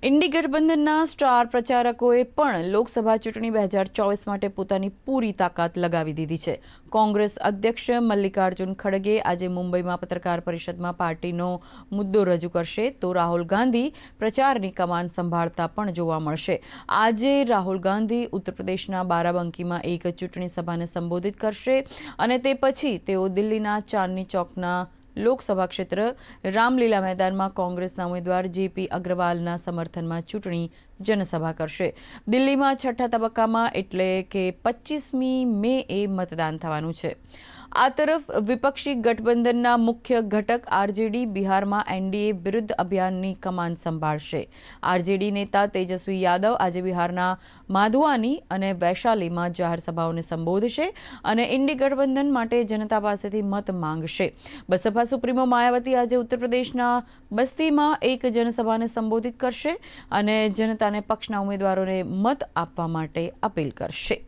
इंडी गठबंधनના star પ્રચારકોએ પણ લોકસભા ચૂંટણી 2024 માટે પોતાની પૂરી તાકાત લગાવી દીધી છે। કોંગ્રેસ અધ્યક્ષ મલ્લિકાર્જુન ખડગે આજે મુંબઈમાં પત્રકાર પરિષદમાં પાર્ટીનો મુદ્દો રજૂ કરશે, તો રાહુલ ગાંધી પ્રચારની કમાન સંભાળતા પણ જોવા મળશે। આજે રાહુલ ગાંધી ઉત્તર પ્રદેશના બારાબંકીમાં એક ચૂંટણી સભાને સંબોધિત કરશે અને તે પછી તેઓ દિલ્હીના ચાંદની ચોકના લોકસભા ક્ષેત્ર રામલીલા मैदाનમાં કોંગ્રેસના ઉમેદવાર જેપી અગ્રવાલના સમર્થનમાં ચૂંટણી જનસભા કરશે। દિલ્હીમાં છઠ્ઠા તબક્કામાં એટલે કે 25મી મેએ મતદાન થવાનું છે। આ તરફ વિપક્ષી ગઠબંધનના મુખ્ય ઘટક આરજેડી બિહારમાં એનડીએ વિરુદ્ધ અભિયાનની કમાન સંભાળશે। આરજેડી નેતા તેજસ્વી યાદવ આજે બિહારના માધુઆની અને વૈશાલીમાં જાહેર સભાઓને સંબોધશે અને ઇન્ડી ગઠબંધન માટે જનતા પાસેથી મત માંગશે। બસપા સુપ્રીમો માયાવતી આજે ઉત્તર પ્રદેશના બસ્તીમાં એક જનસભાને સંબોધિત કરશે અને જનતાને પક્ષના ઉમેદવારોને મત આપવા માટે અપીલ કરશે।